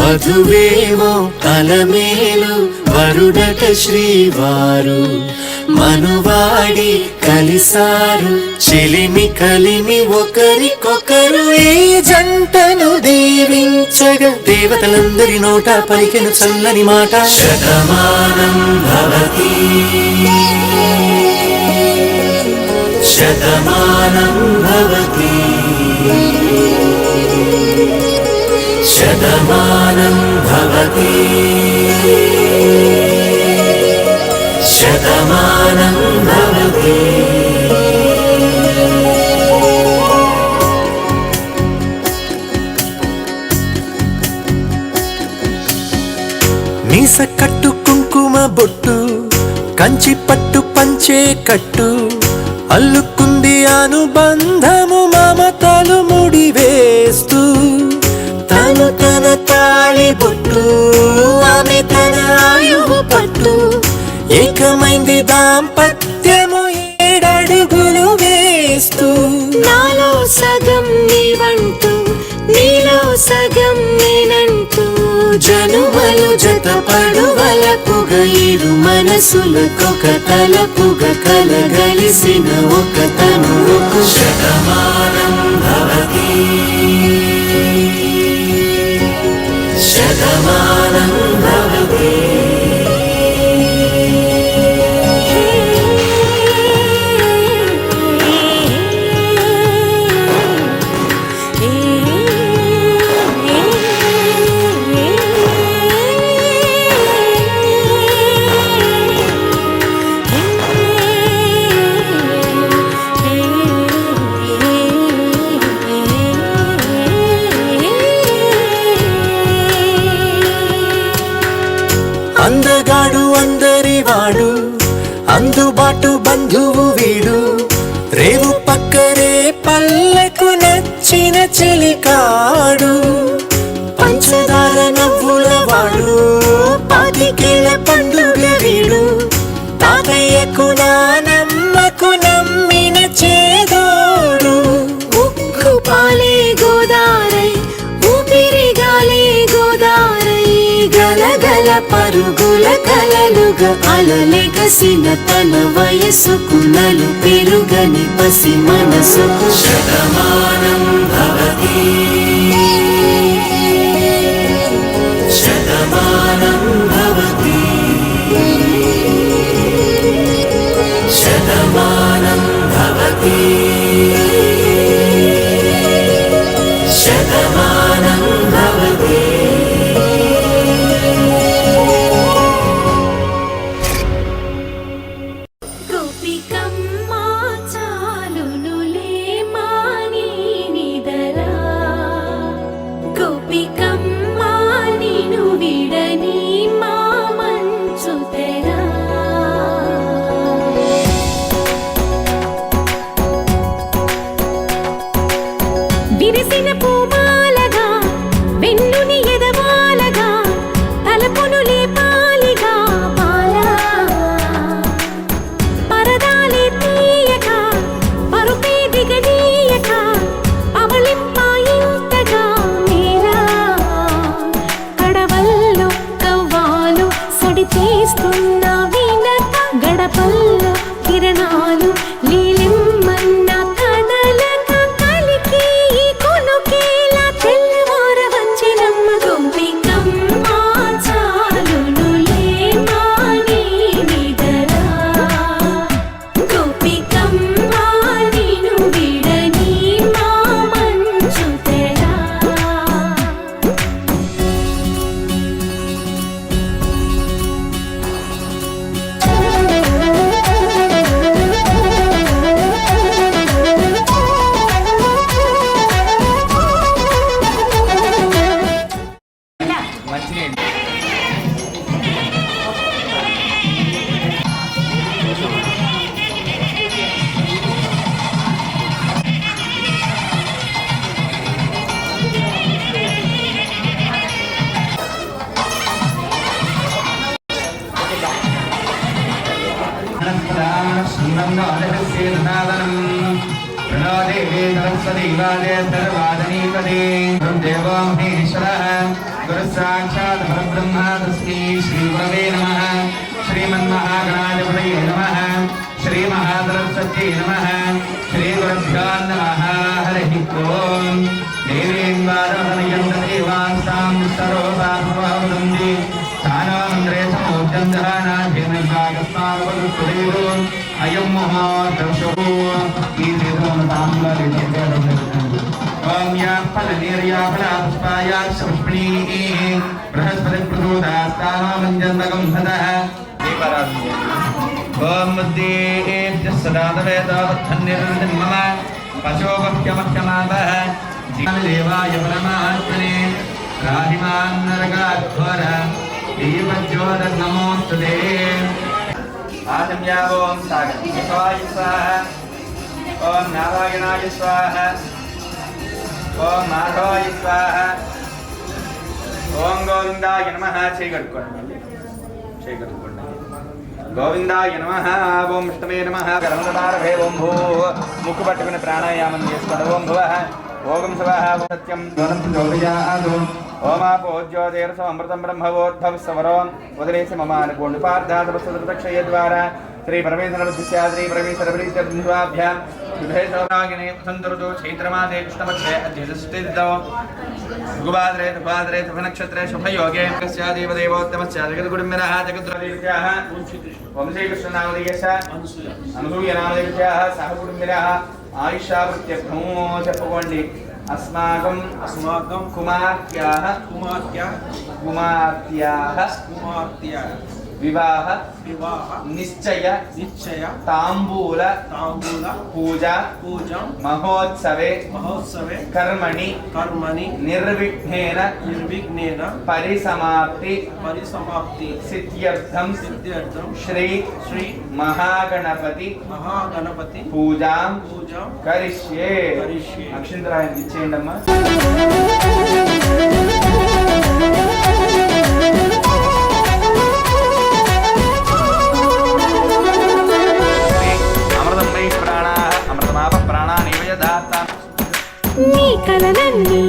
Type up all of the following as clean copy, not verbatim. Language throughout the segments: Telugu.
వధువేమో అలమేలు వరుడట శ్రీవారు మనువాడి కలిసారు చెలిమి కలిమి ఒకరికొకరు ఈ జంటను దీవించగా దేవతలందరి నోట పలికెను చల్లని మాట శతమానం భవతి శతమానం భవతి శతమానం భవతి శతమానం భవతి. మీస కట్టు కుంకుమ బొట్టు కంచి పట్టు పంచే కట్టు అల్లుకుంది అనుబంధము మమతలు ముడివేస్తూ తను తన తాళి బొట్టు ఆమె తన ఆయువు పట్టు ఏకమైంది దాంపత్యము 7 అడుగులు వేస్తూ నాలో సగం నీవంటూ నీలో సగం నేనంటూ జనుమలు జతపడువలపుగ ఇరు మనసులకొక తలపుగ కలగలిసిన ఒక తనువుకు శతమానం భవతి శతమానం భవతి. అందగాడు అందరివాడు అందుబాటు బంధువు వీడు రేవు పక్కరే పల్లెకు నచ్చిన చెలికాడు పంచదార నవ్వుల వాడు 25 ఏళ్ల పండుగ వీడు తాతయ్యకు నానమ్మకు నమ్మిన చేదోడు ఉక్కు పాలే గోదారై ఊపిరిగాలే గోదారై గలగల పరుగుల కలలుగా అలలెగసిన తన వయసుకు నలు పెరుగని పసి మనసుకు శతమానం భవతి శతమానం భవతి శతమానం భవతి శతమానం భవతి. విరిసిన పూమాలగా వెన్నుని ఎదవాలగా తలపును లేపాలిగా బాలా పరదాలే తీయక పరుపే దిగనీయక అవళింపాయింతగా మేరా కడవల్లో కవ్వాలు సడి చేస్తున్న వినత గడపల్లో కిరణాలు నీలిమ్మన్న కదలక కలికి కొనుకేలా తెల్లవార వచ్చినమ్మ గోపికమ్మ చాలునులే మాని నిదరా గోపికమ్మ నిను విడని మా మంచు తెరా. देवी सरस्वती वादे सर्वादनीपदे देवो महेश्वरः गुरुसाक्षात् परब्रह्म तस्मै श्रीगुरवे नमः श्रीमन्महागणाधिपतये नमः श्रीमहासरस्वत्यै नमः श्रीगुरुभ्यो नमः हरिः ओम् देवीं वारवदनयं देवांसां सर्वपापवदन्ति स्थानमन्त्रे समोच्चं दहानाभिनैवागस्मावदुष्टदेवो अयं मुहूर्तशो ఈ దేవోన తాంబూలాలు ఓం యా ఫలనిర్యా ఫలాపుష్పాయ పుష్పిణీ బృహస్పతి ప్రచోదాస్తామంజంతకం సదః దీపారాధన ఓం ముద్దేభ్య సదా తవేదావద్ధన్నిర్విఘ్నం మమ పశోభక్ష్యమక్షమాపః దేవాయ పరమాత్మనే రాహిమాన్ నరకాఘోర దీపజ్యోతిర్నమోస్తుతే आजम्या ओम सागराय स्वाहा ओम नारायणाय स्वाहा ओम माधवाय स्वाहा ओम गोविंदाय नमः गोविंदाय नमः ओम विष्णवे नमः गरमदारभे ओम भू मुख पट्टुकुनि प्राणायामं चेसुकोंडि ओम भुवः ओम स्वः सत्यं ज्वलं ज्योतियादो ओमापोज्योतिर्सो अमृतं ब्रह्मवोद्भवस्वरो उदरेसि ममानुकोण्डुपार्धातपस्तुतक्षय द्वारा श्री परमेश्वरबुद्धिस्या श्री परमेश्वरबलिष्टबन्धुवाभ्यां शुभे सौभागिने वसन्तऋतौ चैत्रमासे कृष्णपक्षे अद्यतिष्ठितौ भृगुवासरे सुभाद्रे शुभनक्षत्रे शुभयोगे कस्यादेव देवोत्तमस्य जगद्गुरुमिनः जगद्गुरुदेव्याः ओम श्रीकृष्णनामदेवस्य अनुसूयनामदेव्याः सह कुटुम्बिनः आयुष्यावृत्यर्थमो చెప్పుకోండి अस्माकं कुमार्त्याः विवाह निश्चय तांबूल पूजा महोत्सवे कर्मणि निर्विघ्नेन परिसमाप्ति सिद्ध्यर्थं श्री महागणपति पूजां करिष्ये अक्षिंतरायन इच्చేయండమ్మా నీ కలలన్నీ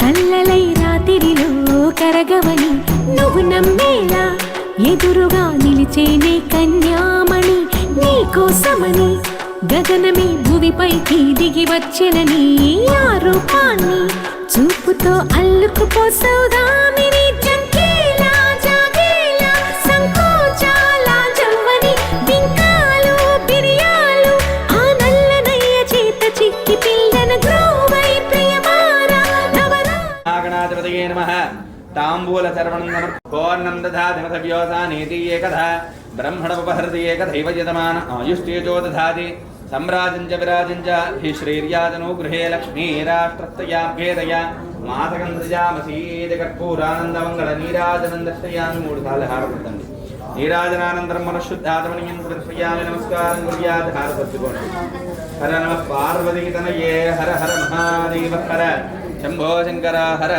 కల్లలై రాత్రిలో కరగవని నువ్వు నమ్మేలా ఎదురుగా నిలిచేనే కన్యామణి నీ కోసమని గగనమే భూమిపైకి దిగి వచ్చెనని ఆ రూపాన్ని చూపుతో అల్లుకుపోసౌదామిని జంకేలా జాగేలా సంకోచాల జవ్వని బింకాలు బిరియాలు ఆ నల్లనయ్య చేత చిక్కి పిల్లన గ్రోవై ప్రియమారా నవరా నాగనాధిపతయే నమః तांबूल सर्वणं पूर्णं दधाति व्योसानीति एकधा ब्रह्मणोपहृति एकधैव यजमान आयुष्टेजो दधाति सम्राजं च विराजं च हि श्रीर्याजनो गृहे लक्ष्मीराष्ट्रस्तया भेदया मातकं सृजामसीति कर्पूरानन्दमङ्गलनीराजनं दर्शयामि मूढकाले हारपडतंडि नीराजनानन्तरं मनःशुद्धात्मनियं दर्शयामि नमस्कारं कुर्यात् हारपत्युकोण्डि हर नमः पार्वतीतनये हर हर महादेव हर शंभो शंकर हर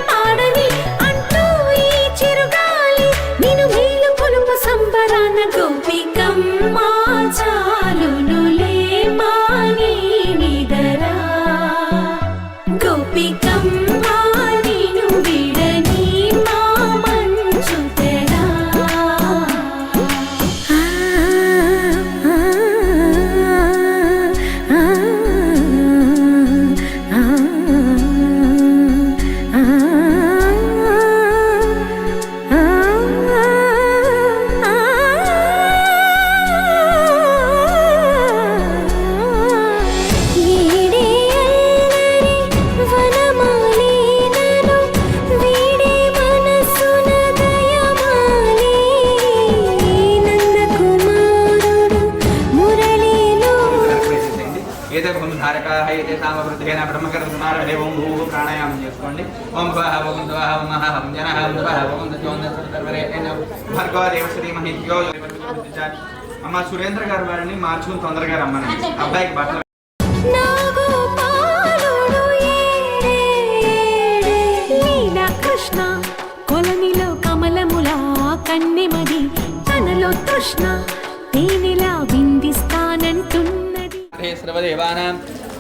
పాడని అంటూ ఈ చిరుగాలి నిన్ను మేలు పొలుపు సంబరాన గోపికమ్మ చాలునులే మాని నిదరా గోపికమ్మ నిన్ను విడని మా మంచు తెరా ब्रह्मकर्मारे ओम भू प्राणायाम చేసుకోండి ओम भवः ओम स्वः ओम महः ओम जनः ओम तपः ओम तजोन्दर्वरे भर्गो देवश्री महित्यो అమ్మ సురేంద్ర గారి వారిని మార్చుకుని తొందరగా రమ్మనండి అబ్బాయికి బట్టలు కృష్ణ కొలనిలో కమలములా కన్నెమది తనలో తృష్ణ తేనెలా విందిస్తానంటున్నది सर्वदेवानां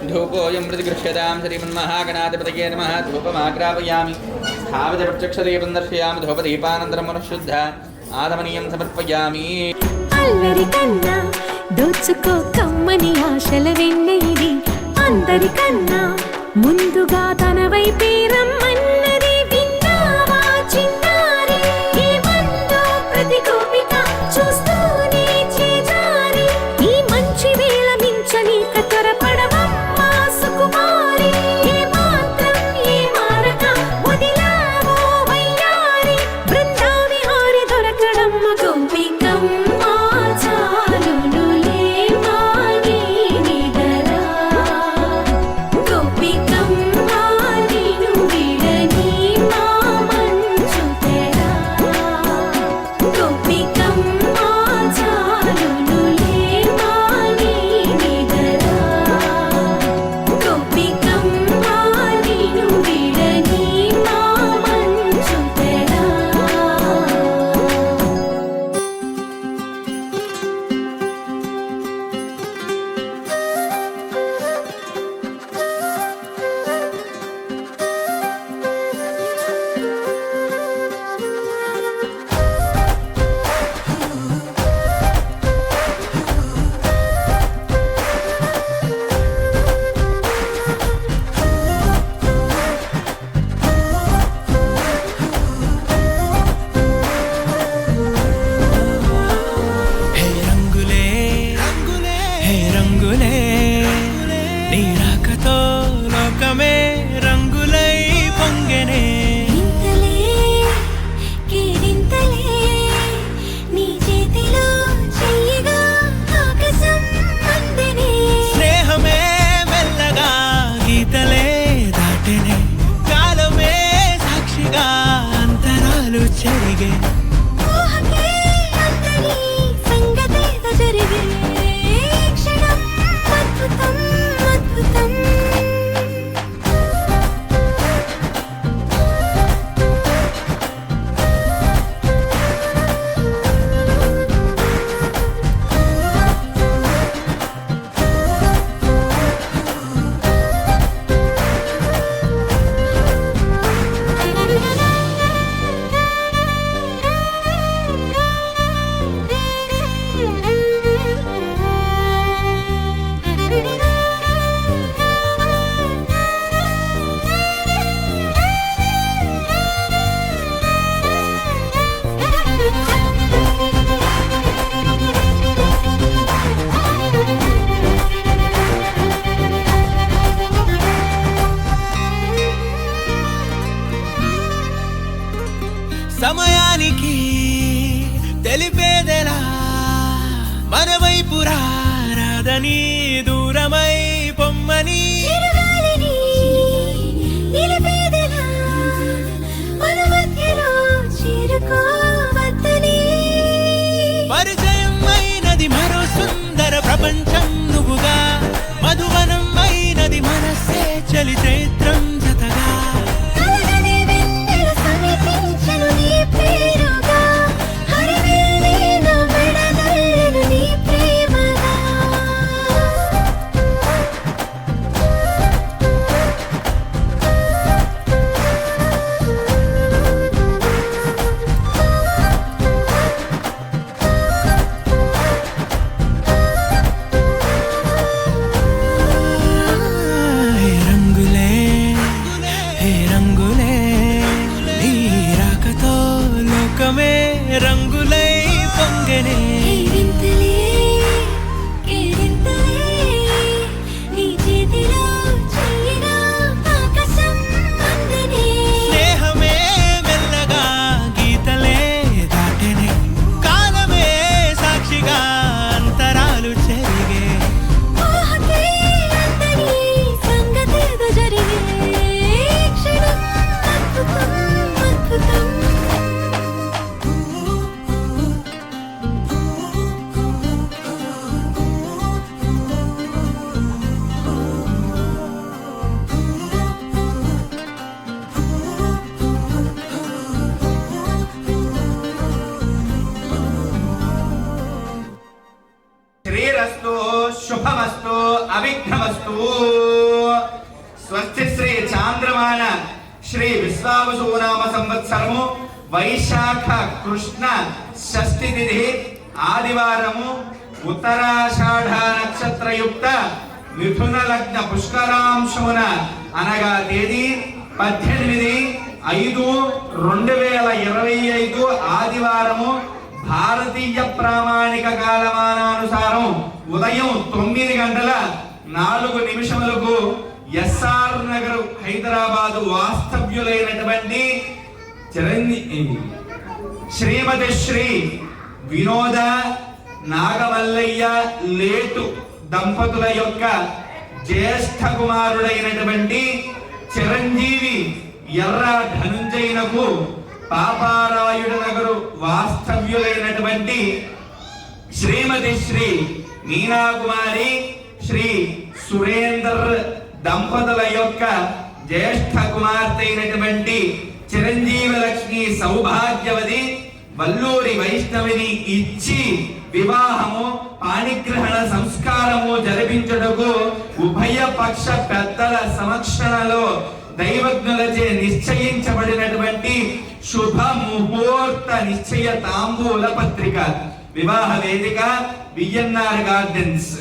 धूपोऽयं प्रतिगृह्यतां श्रीमन्महागणाधिपतये नमः धूपमाग्रापयामि स्थापितप्रत्यक्षदीपं दर्शयामि धूपदीपानन्तरं मनःशुद्ध आदमनीयं समर्पयामि అల్లరి కన్నా దోచుకో కమ్మని ఆశల వెన్న ఇది అందరికన్నా ముందుగా తన వైపే రమ్మన్నది విన్నావా చిన్నారి ఏమందో ప్రతి గోపిక చూస్తూనే చేజారి ఈ మంచి వేళ మించని త్వరపడవమ్మా సుకుమారి ఏ మాత్రం ఏ మారక వదిలావో వయ్యారి బృందావి హారి దొరకడమ్మ గోపికమ్మ చాలునులే మాని నిదరా గోపికమ్మ నిను విడని స్వస్తి శ్రీ చాంద్రమాన శ్రీ విశ్వావసునామ సంవత్సరము వైశాఖ కృష్ణ షష్ఠి తిథి ఆదివారము ఉత్తరాషాఢ నక్షత్రయుక్త మిథున లగ్న పుష్కరాంశమున అనగా తేదీ 18/5/2025 ఆదివారము భారతీయ ప్రామాణిక కాలమానానుసారం ఉదయం 9:04 ఎస్ఆర్ నగర్ హైదరాబాదు వాస్తవ్యులైనటువంటి శ్రీమతి శ్రీ వినోద నాగమల్లయ్య లేటు దంపతుల యొక్క జ్యేష్ఠ కుమారుడైనటువంటి చిరంజీవి ఎర్ర ధనుంజయునకు పాపారాయుడు నగరు వాస్తవ్యులైనటువంటి శ్రీమతి శ్రీ మీనాకుమారి శ్రీ సురేందర్ దంపతుల యొక్క జ్యేష్ఠ కుమార్తె అయినటువంటి చిరంజీవి లక్ష్మి సౌభాగ్యవతి వల్లూరి వైష్ణవిని ఇచ్చి వివాహము పాణిగ్రహణ సంస్కారము జరిపించుటకు ఉభయ పక్ష పెద్దల సమక్షంలో దైవజ్ఞులచే నిశ్చయించబడినటువంటి శుభ ముహూర్త నిశ్చయ తాంబూల పత్రిక వివాహ వేదిక విఎన్ఆర్ గార్డెన్స్.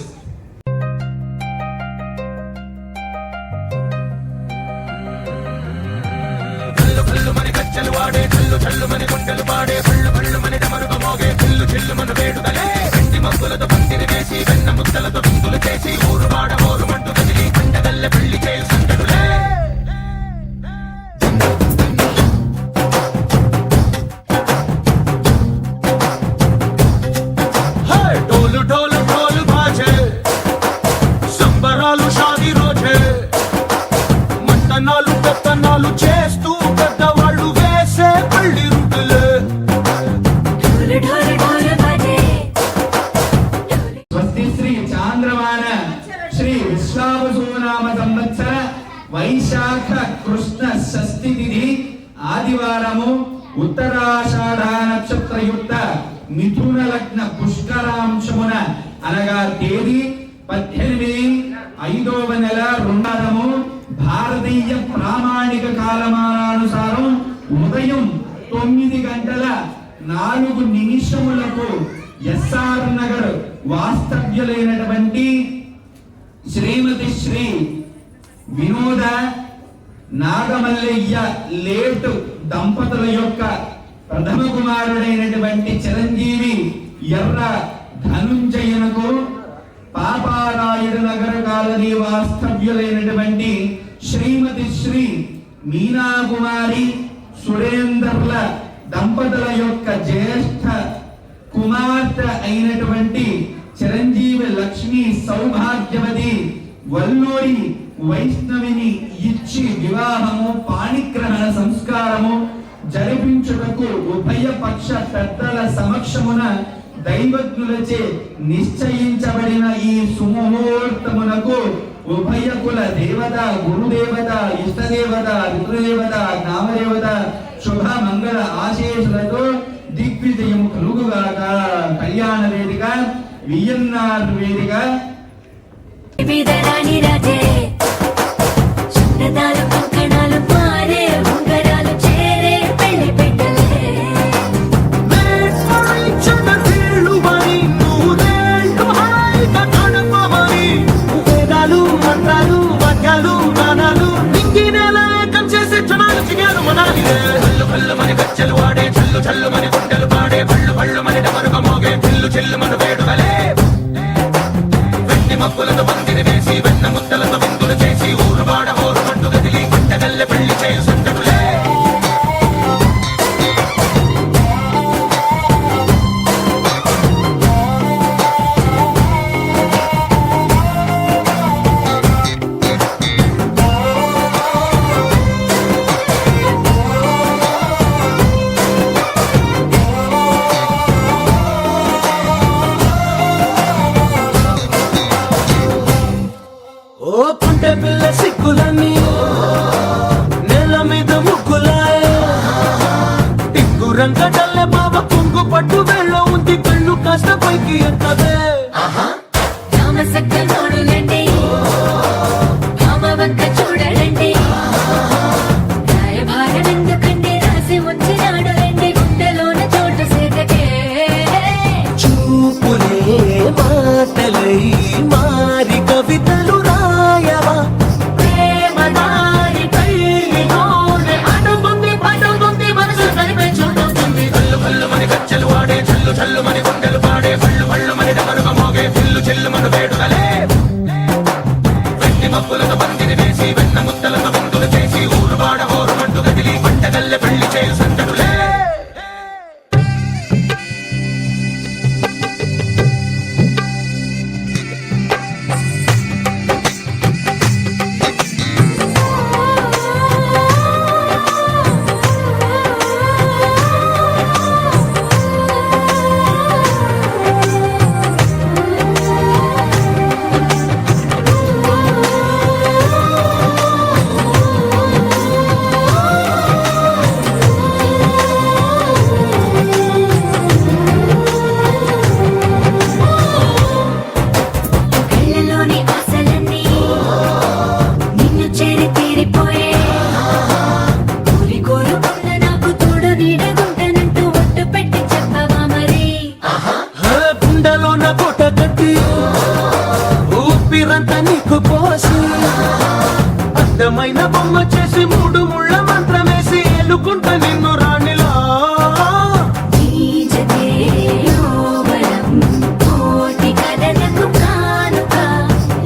వాడే కల్లు చల్లు మన కొండలు పాడే పళ్ళు పళ్ళు మన డమరుక మోగే చిల్లు చిల్లు మన వేడుదలే వెండి మబ్బులతో పందిరి వేసి వెన్న ముద్దలతో విందులు చేసి ఊరు వాడ ఊరు మంటు కదిలి పండగల్లె పెళ్లి చేయి సంకటులే. డోలు డోలు డోలు బాజే సంబరాలు షాది రోజే మట్టనాలు పెత్తనాలు చేస్తూ పెద్దవాళ్ళు వేసే పల్లి రుటులే. స్వస్తి శ్రీ చాంద్రమాన శ్రీ విశ్వావసునామ సంవత్సర వైశాఖ కృష్ణ షష్ఠి తిథి ఆదివారము ఉత్తరాషాఢ నక్షత్రయుక్త మిథున లగ్న పుష్కరాంశమున అనగా తేదీ 18/5/2025 భారతీయ ప్రామాణిక కాలమానానుసారం ఉదయం 9:04 ఎస్ఆర్ నగర్ వాస్తవ్యులైనటువంటి శ్రీమతి శ్రీ వినోద నాగమల్లయ్య లేటు దంపతుల యొక్క ప్రథమ కుమారుడైనటువంటి చిరంజీవి ఎర్ర ధనుంజయునకు పాపారాయుడు నగర కాలనీ వాస్తవ్యులైనటువంటి శ్రీమతి శ్రీ మీనాకుమారి సురేందర్ల దంపతుల యొక్క జ్యేష్ఠ కుమార్తె అయినటువంటి చిరంజీవి లక్ష్మి సౌభాగ్యవతి వల్లూరి వైష్ణవిని ఇచ్చి వివాహము పాణిగ్రహణ సంస్కారము జరిపించుటకు ఉభయ పక్ష పెద్దల సమక్షమున దైవజ్ఞులచే నిశ్చయించబడిన ఈ సుముహూర్తమునకు ఉభయ కుల దేవత గురుదేవత ఇష్టదేవత రుద్రదేవత నామదేవత శుభ మంగళ ఆశీస్సులతో దిగ్విజయం కలుగుగాక. కళ్యాణ వేదిక విఎన్ఆర్ వేదిక. కచ్చలు వాడే చల్లు చల్లు మన కొండలు పాడే పళ్ళు పళ్ళు మన డమరుక మోగే చిల్లు చిల్లు మన వేడుదలే వెండి మబ్బులతో పందిరి వేసి వెన్న ముద్దలతో విందులు చేసి ఊరు వాడ ఊరు మంటు గదిలి పంటగల్లె పెళ్లి చేయు సంకటులే. పిల్ల సిక్కులని నెల మీద ముగ్గులాయ టిక్కు రంగడల్లె బాబా కుంగు పట్టు వెళ్ళ ఉంది కళ్ళు కాస్త పైకి ఎక్కదే చూడండి చల్లు చల్లు మని గుండెలు పాడే పళ్ళు పళ్ళు మని డమరుగా మోగే చిల్లు చిల్లు మన వేడుదలే వెండి మబ్బులతో పందిరి వేసి వెన్న ముద్దలతో విందులు చేసి ఊరు వాడ హోరు మంటు కదిలి పంటగల్లె పెళ్లి చేయు సందడులే కళ్ళలోని ఆశలన్నీ నిన్ను చేరి తీరిపోయే ఊరి కోరుకున్న నాకు తోడు నీడగుంటానంటూ ఒట్టు పెట్టి చెప్పవా మరి గుండెలోన కోట కట్టి ఊపిరంతా నీకు పోసి అర్థమైన బొమ్మ చేసి మూడు ముళ్ళ మంత్రమేసి ఎలుకుంటా నిన్ను రాణిలా ఈ జతే యోవరం కోటి కలలకు కానుక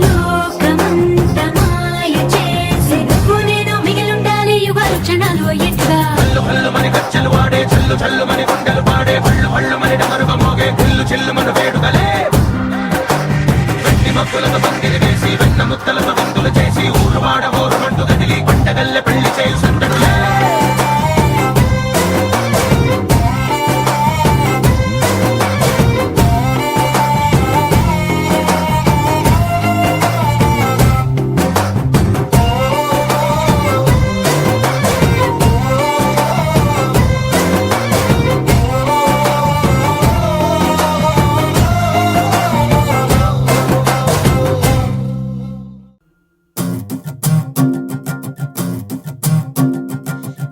లోకమంత మాయ చేసి నువ్వు నేను మిగిలుండాలి యుగాలు క్షణాలు ఎట్లా చల్లు చల్లు మని గజ్జలు వాడే చల్లు చల్లు మని గుండెలు పాడే పళ్ళు పళ్ళు మని డమరుగా మోగే చిల్లు చిల్లు మన వేడుదలే వెండి మబ్బులతో పందిరి వేసి వెన్న ముద్దలతో విందులు చేసి ఊరు వాడ హోరు మంటు కదిలి పంటగల్లె పెళ్లి చేయు సందడులే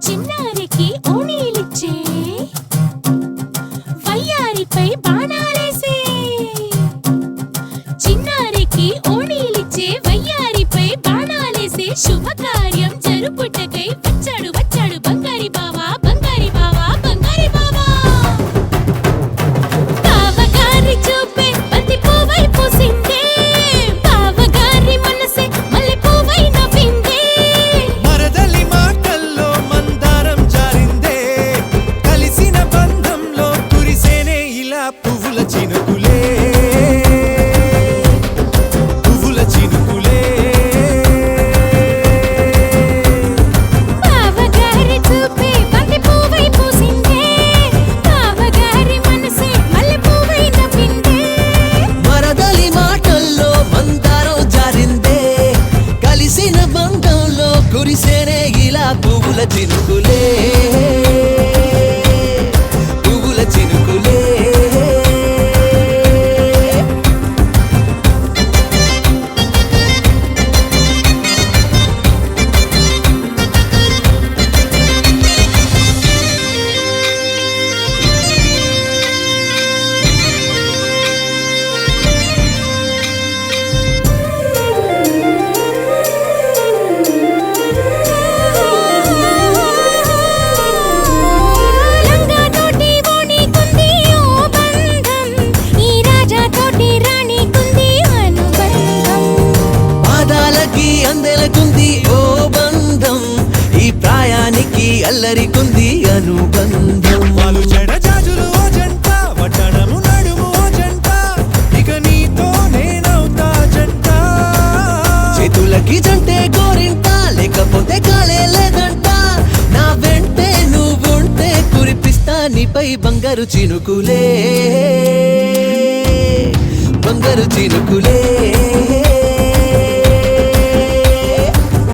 చిన్నారికి ఓణీలిచ్చే వయ్యారిపై బాణాలేసే చిన్నారికి ఓణీలిచ్చే వయ్యారిపై బాణాలేసే శుభకార్యం జరుపుటకై వచ్చాడు వచ్చాడు బంగారి బావా బంగారి బావా బంగారి బావా బావగారి చూపే బంతి పువ్వై పూసిందే బావగారి మనసే మల్లె పువ్వై నవ్విందే మరదలి మాటల్లో మందారం జారిందే కలిసిన బంధంలో కురిసేనే ఇలా పువ్వుల చినుకులే పువ్వుల చినుకులే బావగారి చూపే బంతి పువ్వై పూసిందే బావగారి మనసే మల్లె పువ్వై నవ్విందే మరదలి మాటల్లో మందారం జారిందే కలిసిన బంధంలో కురిసేనే ఇలా పువ్వుల చినుకులే పువ్వుల చినుకులే లంగా తోటి ఓణి కుంది ఓ బంధం ఈ రాజా తోటి రాణి కుంది అనుబంధం పాదాలకి అందెలకుంది ఓ బంధం ఈ ప్రాయానికి అల్లరికుంది అనుబంధం వాళ్ళు చెడజాజులు ఓ జంట వడ్డనము నడుము ఓ జంట ఇక నీతో నేనవుతా జంట చేతులకి జంటే గోరింట లేకపోతే కాలే లేదంట నా వెంటే నువ్వుంటే కురిపిస్తా నీపై బంగారు చినుకులే బంగారు చినుకులే